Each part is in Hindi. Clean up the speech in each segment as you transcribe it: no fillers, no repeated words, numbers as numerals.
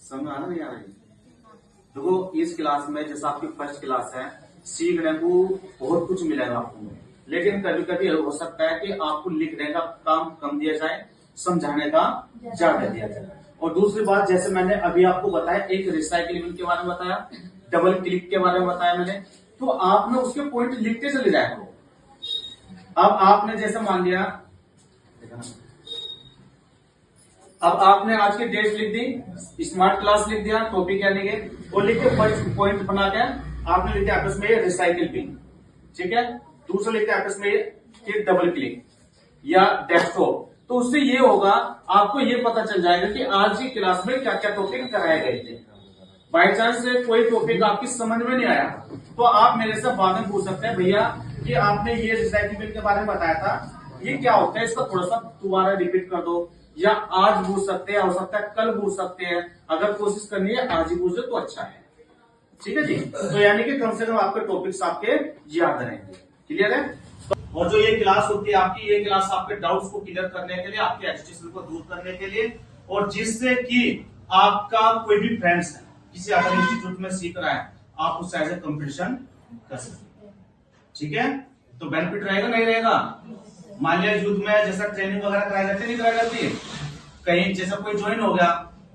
समझ आ रहा नहीं आ रही? देखो इस क्लास में जैसा आपकी फर्स्ट क्लास है, सीखने को बहुत कुछ मिलेगा आपको, लेकिन कभी कभी हो सकता है कि आपको लिखने का काम कम दिया जाए, समझाने का ज्यादा दिया जाए। और दूसरी बात, जैसे मैंने अभी आपको बताया, एक रिसाइकलिंग के बारे में बताया, डबल क्लिक के बारे में बताया मैंने, तो आपने उसके पॉइंट लिखते चले जाए करो। अब आपने जैसे मान लिया, अब आपने आज की डेट लिख दी, स्मार्ट क्लास लिख दिया, टॉपिक क्या लिखे और लिख के पॉइंट बना के आपने लिखा आपस में रिसाइकिल पिन, ठीक है। दूसरा लिखा आपस में डबल क्लिक या डेस्कटॉप। तो उससे ये होगा, आपको ये पता चल जाएगा कि आज की क्लास में क्या क्या टॉपिक कराए गए थे। बाई चांस कोई टॉपिक आपकी समझ में नहीं आया तो आप मेरे से बाद में पूछ सकते हैं, भैया कि आपने ये रिसाइकिल बिन के बारे में बताया था, ये क्या होता है, इसका थोड़ा सा दोबारा रिपीट कर दो। या आज पूछ सकते हैं, हो सकता है कल पूछ सकते हैं। अगर कोशिश करनी है आज ही पूछ दो तो अच्छा है, ठीक है जी। तो यानी कि कम से कम आपके टॉपिक्स आपके याद रहेंगे। क्लियर है? और जो ये क्लास होती है आपकी, ये क्लास आपके डाउट्स को क्लियर करने के लिए, आपके एजुकेशन को दूर करने के लिए, और जिससे कि आपका कोई भी फ्रेंड्स है किसी अदर इंस्टीट्यूट में सीख रहा है, आप उससे एज ए कंपटीशन कर सकते हैं, ठीक है। तो बेनिफिट रहेगा नहीं रहेगा? मान लिया युद्ध में जैसा ट्रेनिंग वगैरह कराई जाती नहीं कराई जाती, कहीं जैसा कोई ज्वाइन हो गया,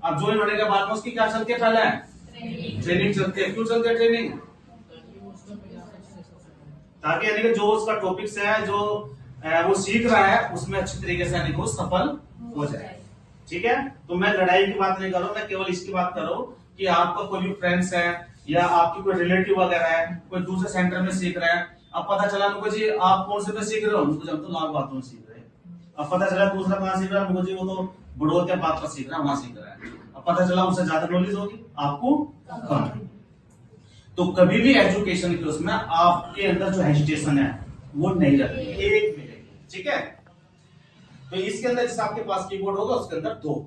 अब ज्वाइन होने के बाद में उसकी क्या चलती है, पहले ट्रेनिंग चलती है। क्यों चलती है ट्रेनिंग? ताकि यानी कि जो उसका टॉपिक्स है, जो वो सीख रहा है, उसमें अच्छी तरीके से यानी कि वो सफल हो जाए, ठीक है। तो मैं लड़ाई की बात नहीं कर रहा हूं, मैं केवल इसकी बात कर रहा हूं कि आपका कोई भी फ्रेंड्स है या आपकी कोई रिलेटिव वगैरह है, कोई दूसरे सेंटर में सीख रहा है, अब पता चला उनको जी आप कौन से पे सीख रहे हो, उनको जब तो लाल बातों में सीख रहे हैं। अब पता चला दूसरा कहां सीख रहा है, उनको जी वो तो बड़ोतिया बात पर सीख रहा है, वहां सीख रहा है। अब पता चला उससे ज्यादा नॉलेज होगी, आपको कम। तो कभी भी एजुकेशन के उसमें आपके अंदर जो हेजिटेशन है वो नहीं रखनी, एक मिलेगी, ठीक है। तो इसके अंदर जैसे आपके पास कीबोर्ड होगा उसके अंदर 2।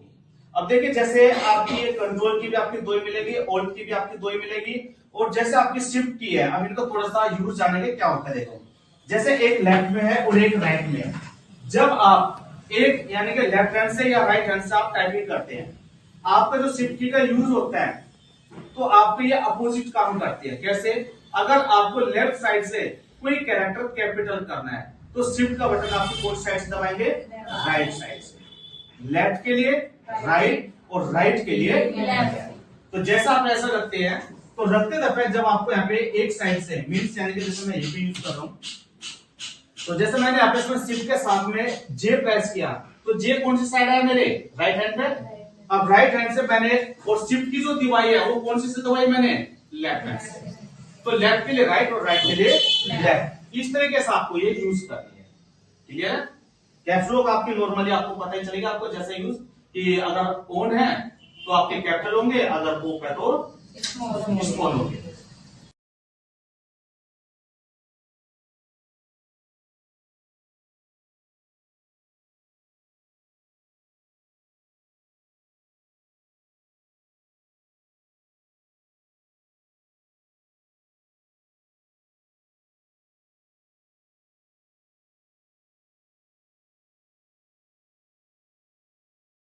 अब देखिए जैसे आपकी ये कंट्रोल की भी आपकी 2 मिलेगी, ऑल्ट की भी आपकी 2 मिलेगी, और जैसे आपकी शिफ्ट की है, अब इनको थोड़ा सा यूज जानेंगे क्या होता है। देखो जैसे एक लेफ्ट में है और एक राइट में है, जब आप एक यानी कि लेफ्ट हैंड से या राइट हैंड से आप टाइपिंग करते हैं, आपका जो शिफ्ट की का यूज होता है तो आपको ये अपोजिट काम करती है। कैसे? अगर आपको लेफ्ट साइड से कोई कैरेक्टर कैपिटल करना है तो शिफ्ट का बटन आपको कौन साइड से दबाएंगे? राइट साइड से। लेफ्ट के लिए राइट और राइट के लिए लेफ्ट। तो जैसा आप ऐसा रखते हैं तो रखते दफे जब आपको यहाँ पे एक साइड से मीन्स यानी कि जैसे मैं ये यूज कर रहा हूं, तो जैसे मैंने यहाँ पे शिफ्ट के साथ में जे प्रेस किया तो जे कौन सी साइड है मेरे? राइट हैंड पे। अब राइट हैंड से मैंने और शिफ्ट की जो दबाई है वो कौन सी से दबाई मैंने? लेफ्ट हैंड से। तो लेफ्ट के लिए राइट और राइट के लिए लेफ्ट, इस तरीके से आपको ये यूज करनी है। क्लियर है? कैप्सलॉक आपकी नॉर्मली आपको पता ही चलेगा आपको जैसे यूज कि अगर ऑन है तो आपके कैपिटल होंगे, अगर ऑफ है तो स्मॉल होंगे।